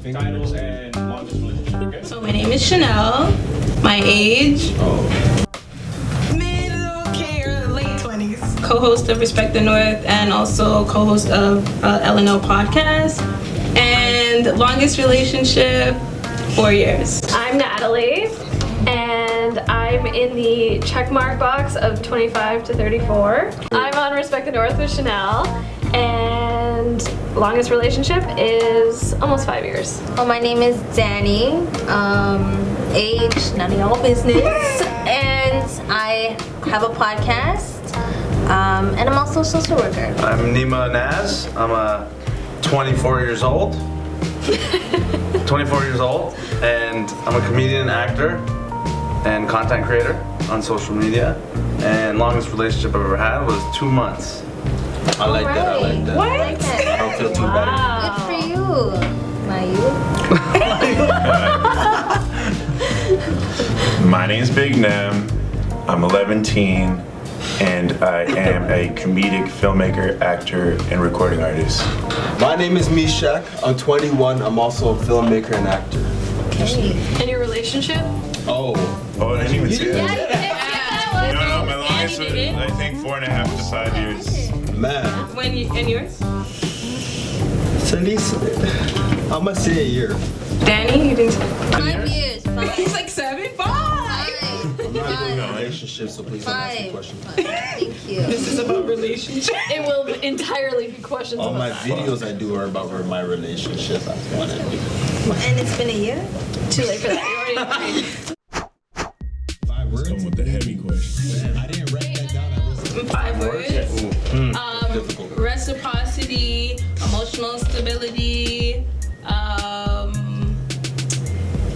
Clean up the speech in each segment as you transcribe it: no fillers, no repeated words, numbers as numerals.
Title and longest relationship, okay? So my name is Chanelle. My age? Late 20s. Co-host of Respect the North and also co-host of LNO podcast. And longest relationship, 4 years. I'm Natalie, and I'm in the checkmark box of 25 to 34. I'm on Respect the North with Chanelle, and longest relationship is almost 5 years. Well, my name is Dani. Age, none of y'all business. And I have a podcast, and I'm also a social worker. I'm Neema Naz. I'm 24 years old. 24 years old, and I'm a comedian, actor, and content creator on social media. And longest relationship I've ever had was 2 months. I like that. I like that. What? I like that. I don't feel too bad. Good for you. My name's Big Nem. I'm 11 teen, and I am a comedic filmmaker, actor, and recording artist. My name is Mishek. I'm 21. I'm also a filmmaker and actor. Okay. And your relationship? Oh, I didn't even see Yeah, that. you did skip that one. No, my longest was, I think, 4.5 to 5 years. man. And yours? It's at least, I'm gonna say a year. Danny, you didn't 5 years. He's like 7, 5. I'm not even in a Five. relationship, so please don't ask me Five. questions. Thank you. This is about relationship. It will entirely be questions All about my that. videos I do are about my relationship. That's what I do. And it's been a year? Too late for that. You already 5 words? Come with the heavy question. I didn't write that down. I listened. 5 words. Difficult. Reciprocity, emotional stability,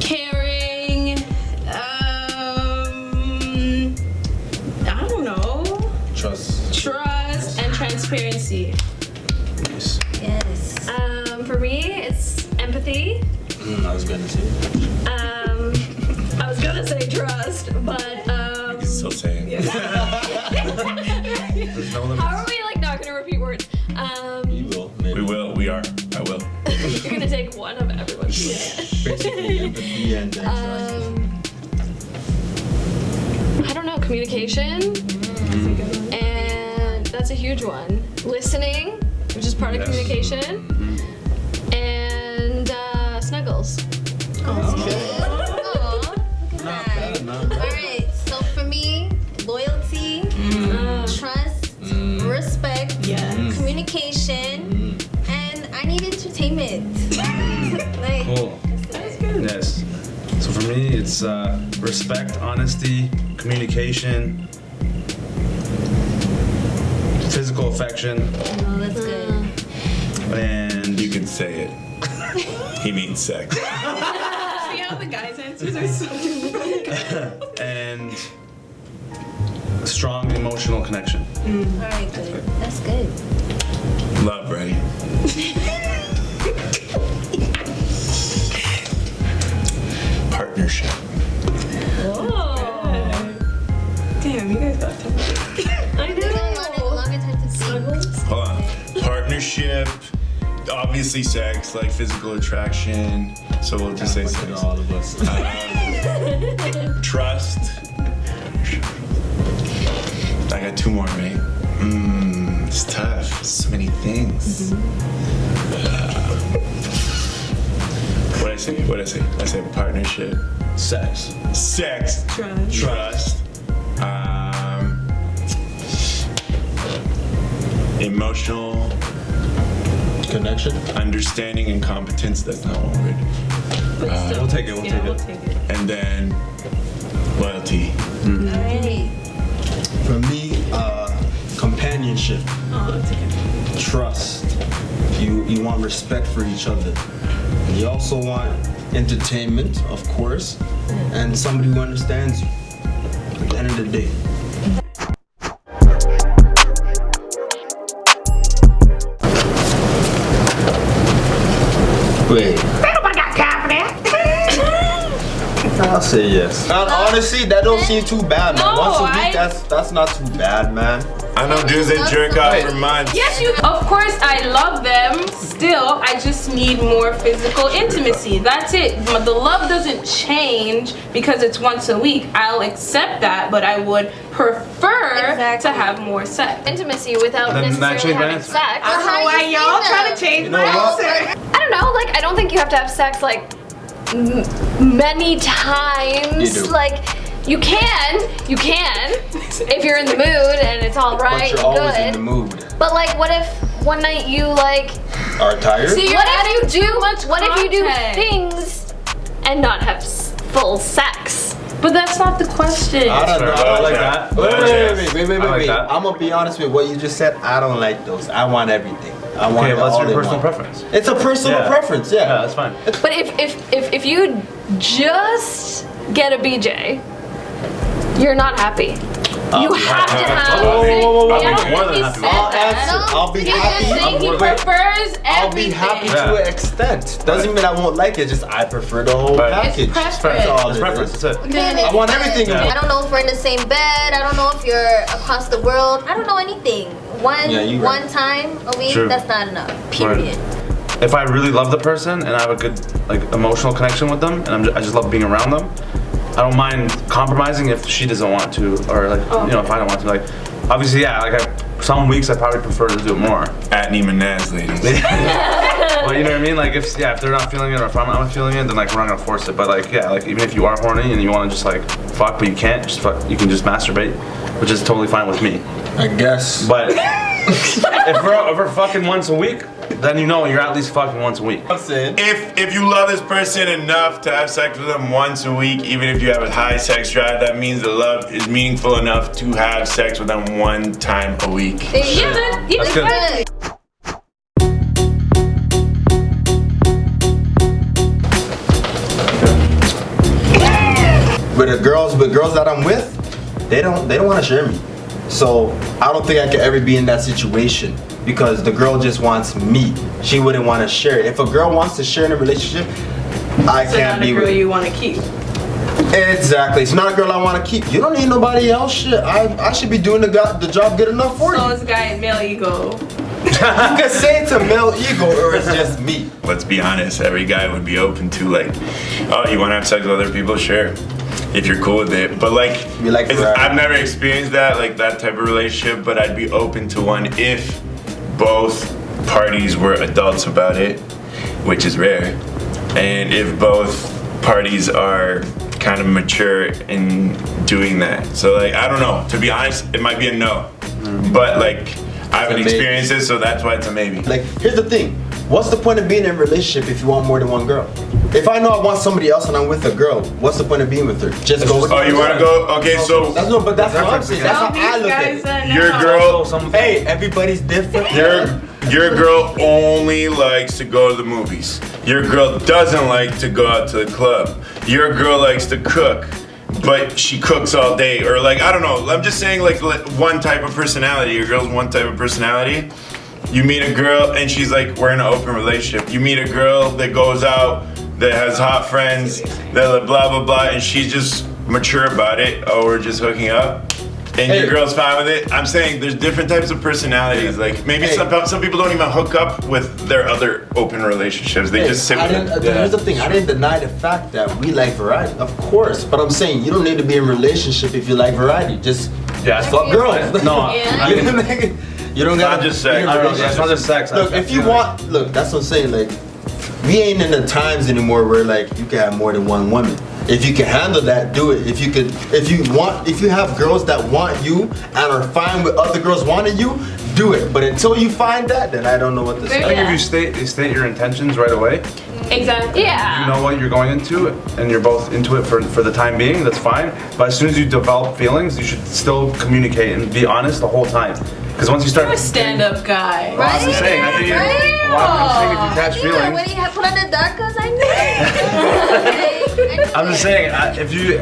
caring, I don't know, trust, and transparency. Yes. For me, it's empathy. I was gonna say. I was gonna say trust, but Still saying. There's no limits. how are we like not gonna repeat words? You will. Maybe. We will. We are. I will. You're gonna take one of everyone's. Basically, empathy and I don't know, communication, and that's a huge one. Listening, which is part of communication, and snuggles. Aw, look at that. Alright, so for me, loyalty, trust, respect, communication, and I need entertainment. Like, Cool. Yes. So for me, it's respect, honesty, communication, physical affection, oh, that's good. and You can say it. He means sex. See how the guys' answers are so and strong emotional connection. Alright, good. That's good. Love, right? Partnership. Damn, you guys got tough. I A longer time to think. Hold on. Partnership. Obviously, sex, like physical attraction. So we'll just say sex. all of us. Trust. I got 2 more, mate. It's tough. So many things. What'd I say? I said partnership. Sex. Sex. Trust. Emotional Connection. understanding and competence. That's not one word. We'll take it. We'll take it. And then loyalty. Alright. For me, companionship, Oh, that's okay. trust. You want respect for each other. You also want entertainment, of course, and somebody who understands you. At the end of the day. Wait. I'll say yes. And honestly, that don't seem too bad, man. No, Once a week, that's not too bad, man. I know dudes that jerk off for months. Yes, you. Of course, I love them still. I just need more physical intimacy. That's it. But the love doesn't change because it's once a week. I'll accept that, but I would prefer to have more sex. Intimacy without Then that necessarily changed my having answer. sex. I don't know why y'all trying to change my answer. I don't know, like, I don't think you have to have sex, like, many times. You do. Like, you can, if you're in the mood and it's all right, But you're always good. in the mood. But like, what if one night you like? Are tired? See, What if you do? much What if you do context. things and not have full sex? But that's not the question. I don't know. I don't like that. Wait. I like that. I'm gonna be honest with what you just said. I don't like those. I want everything. I want Okay, it that's all your in personal one. preference. It's a personal preference. Yeah, Yeah. that's fine. But if you just get a BJ, you're not happy. You have to have. Whoa, whoa, whoa, Yeah, I'll be I more think than he happy. said I'll that. answer. I'll be He's just happy. saying he Wait. prefers everything. I'll be happy to an extent. Doesn't mean I won't like it. Just I prefer the whole Right. package. It's preference. That's all That's it preference. is. That's it. Then I want everything in Yeah. one. I don't know if we're in the same bed. I don't know if you're across the world. I don't know anything. Yeah, you right. One time a week, True. that's not enough. Period. If I really love the person and I have a good like emotional connection with them, and I just love being around them, I don't mind compromising if she doesn't want to, or like you know if I don't want to. Like obviously, yeah, like some weeks I probably prefer to do it more. At Neema Naz, ladies. But you know what I mean? Like if they're not feeling it, or if I'm not feeling it, then like we're not gonna force it. But like yeah, like even if you are horny and you want to just like fuck, but you can't, just fuck. You can just masturbate, which is totally fine with me. I guess. But if we're fucking once a week, then you know you're at least fucking once a week. If you love this person enough to have sex with them once a week, even if you have a high sex drive, that means the love is meaningful enough to have sex with them one time a week. Yeah, That's good. Good. With girls that I'm with, they don't want to share me. So I don't think I could ever be in that situation because the girl just wants me. She wouldn't want to share it. If a girl wants to share in a relationship, I so can't not be a girl with. you want to keep. Exactly. It's not a girl I want to keep. You don't need nobody else. Shit, I should be doing the job good enough for So you. it's guy male ego. You can say it's a male ego or it's just me. Let's be honest, every guy would be open to like, oh, you want to have sex with other people? Sure. If you're cool with it. But like, We like variety. I've never experienced that, like that type of relationship, but I'd be open to one if both parties were adults about it, which is rare. And if both parties are kind of mature in doing that. So like, I don't know. To be honest, it might be a no. But like, I haven't It's a maybe. experienced it, so that's why it's a maybe. Like, here's the thing. What's the point of being in a relationship if you want more than one girl? If I know I want somebody else and I'm with a girl, what's the point of being with her? Just go with Oh, you want to go? Okay, so That's no, but that's what I'm saying. That's how I look at it. your girl, Hey, everybody's different. your girl only likes to go to the movies. Your girl doesn't like to go out to the club. Your girl likes to cook, but she cooks all day. Or like, I don't know. I'm just saying like one type of personality. Your girl's one type of personality. You meet a girl and she's like, we're in an open relationship. You meet a girl that goes out, that has hot friends, that blah, blah, blah, and she's just mature about it. Oh, we're just hooking up. And your girl's fine with it. I'm saying there's different types of personalities. Like maybe some people don't even hook up with their other open relationships. They just sit with it. Here's the thing. I didn't deny the fact that we like variety, of course. But I'm saying you don't need to be in a relationship if you like variety. Just fuck girls. No, You don't It's gotta not just sex. be in a I don't know, relationship. it's not just sex. Look, if you want, look, that's what I'm saying. Like, we ain't in the times anymore where like you can have more than one woman. If you can handle that, do it. If you have girls that want you and are fine with other girls wanting you, do it. But until you find that, then I don't know what to I say. think if you state your intentions right away, Exactly. Yeah. you know what you're going into, and you're both into it for the time being, that's fine. But as soon as you develop feelings, you should still communicate and be honest the whole time. Because once you start, You're a stand-up guy. Well, I'm just saying, I think I'm saying if you catch Yeah, feelings. when you put on the dark cause I knew it. I'm just saying,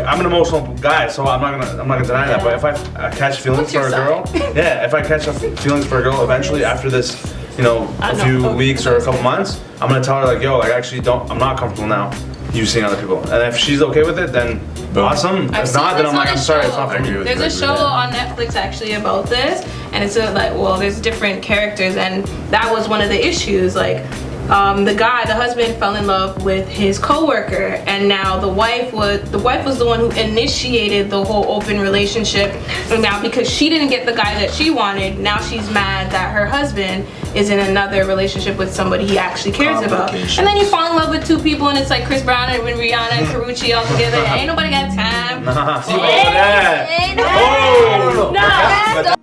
I'm an emotional guy, so I'm not gonna deny that. But if I catch feelings What's for your a girl, yeah, if I catch feelings for a girl, eventually after this, a few weeks or a couple months, I'm gonna tell her like, yo, like I'm not comfortable now. you seeing other people. And if she's okay with it, then awesome. I've If seen not, then this I'm like, on a I'm sorry, show. it's not for me. There's a show on Netflix actually about this, and it's there's different characters, and that was one of the issues. Like, the husband fell in love with his coworker, and now the wife was the one who initiated the whole open relationship. And now because she didn't get the guy that she wanted, now she's mad that her husband is in another relationship with somebody he actually cares about. And then you fall in love with two people, and it's like Chris Brown and Rihanna and Karrueche all together. Ain't nobody got time. See all that. Oh, No.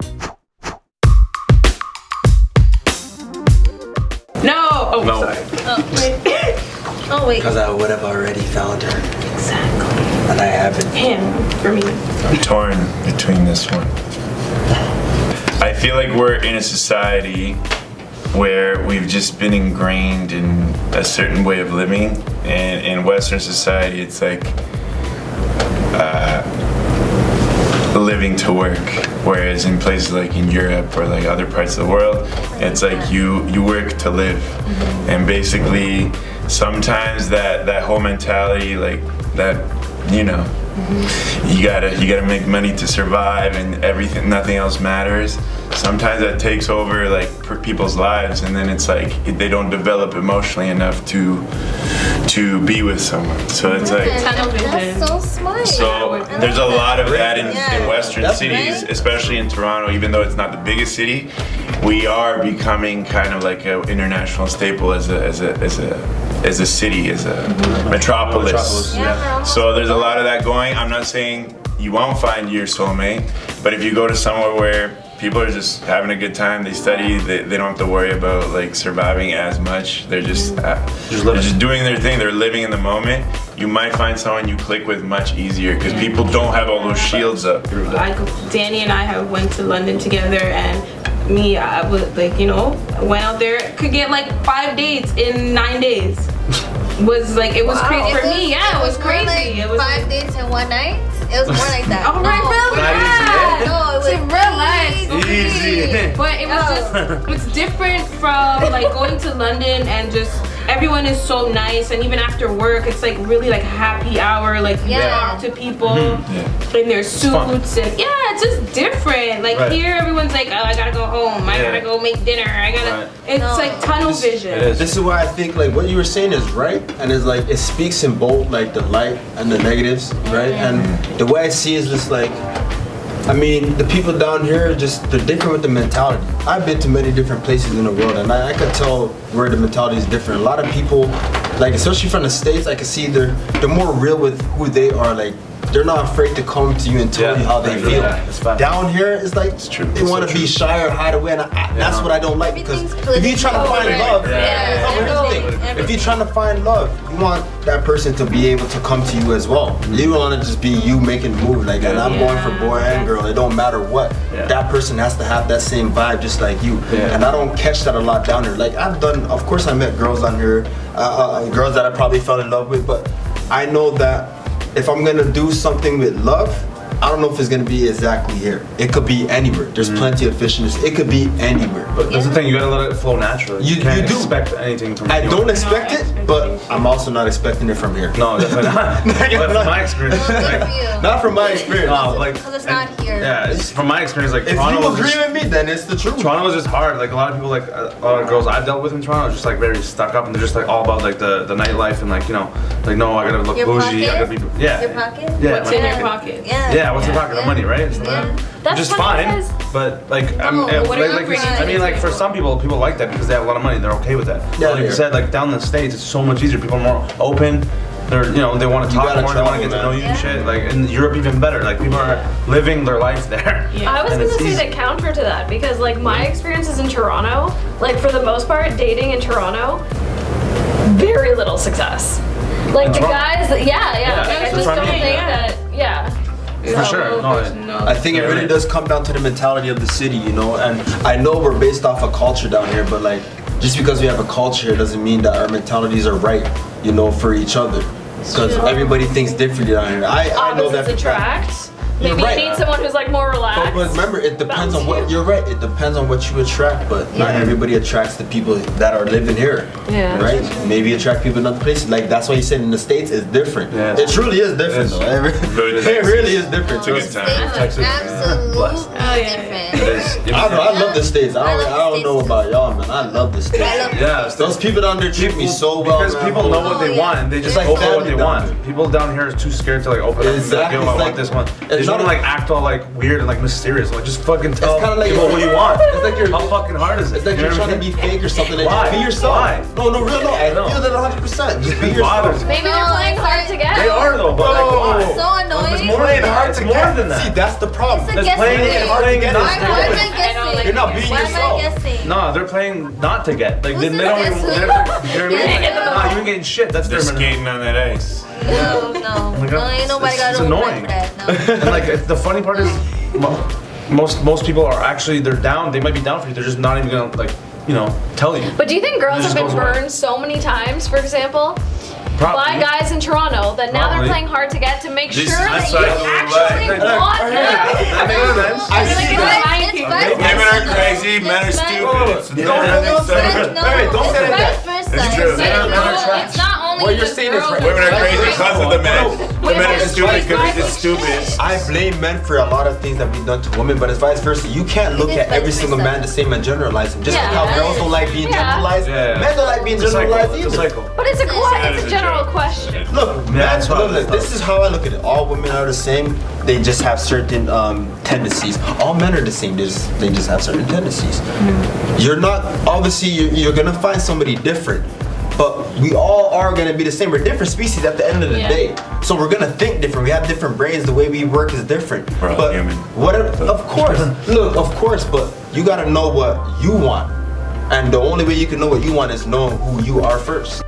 No. Oh, No. sorry. Oh wait. Because I would have already found her, Exactly. and I haven't. Him for me. I'm torn between this one. I feel like we're in a society where we've just been ingrained in a certain way of living, and in Western society, it's like living to work. Whereas in places like in Europe or like other parts of the world, it's like you work to live. And basically, sometimes that whole mentality, like that, you know, you gotta make money to survive, and everything, nothing else matters. Sometimes that takes over like people's lives, and then it's like they don't develop emotionally enough to be with someone. So it's like, Tunnel vision. That's so smart. so there's a lot of that in Western That's cities, great. especially in Toronto. Even though it's not the biggest city, we are becoming kind of like an international staple as a city, as a metropolis. Yeah. So there's a lot of that going. I'm not saying you won't find your soulmate, but if you go to somewhere where people are just having a good time, they study, they don't have to worry about like surviving as much. They're just doing their thing. They're living in the moment. You might find someone you click with much easier because people don't have all those shields up. Dani and I went to London together, and I was like, went out there, could get like 5 dates in 9 days. It was crazy for me. Yeah, it was more crazy. Like It was 5 days in one night. It was more like that. All right, relax. No, it was Relax. Easy. But it was it's different from like going to London, and just everyone is so nice, and even after work it's like really like happy hour, like you talk to people in their suits, and it's just different. Like here everyone's like, oh, I gotta go home, I gotta go make dinner, it's like tunnel vision. This is why I think like what you were saying is right, and it's like it speaks in both like the light and the negatives, right? And the way I see it is just like, I mean, the people down here they're different with the mentality. I've been to many different places in the world, and I could tell where the mentality is different. A lot of people, like especially from the States, I can see they're more real with who they are. Like they're not afraid to come to you and tell you how they feel. Down here, it's like they want to be shy or hide away, and that's what I don't like. Because if you're trying to find love, if you're trying to find love, you want that person to be able to come to you as well. You don't want to just be you making the move like that. I'm going for boy and girl. It don't matter what. That person has to have that same vibe just like you. And I don't catch that a lot down here. Like of course I met girls on here, girls that I probably fell in love with, but I know that if I'm gonna do something with love, I don't know if it's gonna be exactly here. It could be anywhere. There's plenty of fish in this. It could be anywhere. But that's the thing, you gotta let it flow naturally. You can't expect anything from I anyone. don't expect it, but I'm also not expecting it from here. No, definitely not. But from my experience, not from my experience. No, like, because it's not here. yeah, it's from my experience. Like If Toronto you was agree just, with me, then it's the truth. Toronto was just hard. Like a lot of people, like a lot of girls I've dealt with in Toronto, are just like very stuck up, and they're just like all about like the nightlife and like like no, I gotta look Your bougie. I pocket? gotta be Your pocket? Yeah, What's my in your pocket. pocket? Yeah, What's in the pocket? The money, right? So That's which is funny fine, because- but like, what are you like bringing to I mean, the like for table? some people like that because they have a lot of money. They're okay with that. Yeah, But like you said, like down in the States, it's so much easier. People are more open. They're they want to talk gotta more. They want to travel, get to know you man. and shit. Like in Europe, even better. Like people are living their life there. I was And gonna it's say easy. the counter to that because like my experiences in Toronto, like for the most part, dating in Toronto, very little success. Like the Toronto? guys, like, I that's just what I don't mean, think yeah. that, For sure. No, I think it really does come down to the mentality of the city, and I know we're based off a culture down here, but like just because we have a culture here doesn't mean that our mentalities are right, for each other. Because everybody thinks differently down here. I know that. opposites attract. Maybe You're right. you need someone who's like more relaxed. But remember, it depends on what Balance. you're right. It depends on what you attract, but not everybody attracts the people that are living here. Yeah. Right? Maybe attract people in other places. Like that's why you said in the States it's different. Yeah. It truly is different though. It really is different. It's a good Trust me. time. Texas, Absolutely yeah. different. I love the States. I I love don't the know States. about y'all, man. I love the States. I love Yeah, Those people down there treat me so well. because man. people know what they Oh, yeah. want and they just It's like like go for what they family down want. there. People down here are too scared to like open up and be like, Exactly. yo, I It's want like- this one. it's They just want to not- like act all like weird and like mysterious. Like just fucking tell kinda like- people what you want. It's like you're- How fucking hard is it? It's like You you're know what trying to I be mean? fake or something. Like, Why? just be yourself. Why? No, real no. I know. feel that 100%. Just be It yourself. bothers me. Maybe they're playing hard to get. They are though, but like why? So annoying. It's more than hard to more than See, that. that's the problem. It's a It's guessing playing game. it hard to get. Why- Why am I I don't guessing? like You're not being Why am I yourself. guessing? No, they're playing not to get. Like they Who's don't this? even. Who? You know what I mean? Yeah. Nah, you ain't getting shit. That's They're their mentality. skating on that ice. No. my God. No, ain't nobody got It's no annoying. for that. No. And like the funny part is, most people are actually they're down. They might be down for you. They're just not even gonna like tell you. But do you think girls It have just been goes away. burned so many times, for example, Probably. by guys in Toronto that now Probably. they're playing hard to get to make This sure is that the you cycle of actually life. want them? That makes sense. I Like, see it's that. lying It's people. vice Women are versa. crazy, men are It's stupid. vice- It's Yeah. nothing No, exciting. No, Hey, don't say it's that. vice versa. It's true. It's vice Men are versa. trash. It's not only What you're the saying is girls right. that Women are crazy It's because of the men. The men are it's stupid vice because they're versa. stupid. I blame men for a lot of things that we've done to women, but it's vice versa. You can't look It is at every vice single versa. man the same and generalize him. Just Yeah. like how girls don't like being Yeah. generalized, Yeah. men don't like being It's a cycle. generalized It's a either. cycle. But it's a That it's is a general joke. question. Look, Yeah, man, that's look, not- look, this is how I look at it. All women are the same. They just have certain tendencies. All men are the same. They just have certain tendencies. You're not, obviously, you're going to find somebody different. But we all are going to be the same. We're different species at the end of the Yeah. day. So we're going to think different. We have different brains. The way we work is different. We're all but human. Of course. Look, of course. But you got to know what you want. And the only way you can know what you want is knowing who you are first.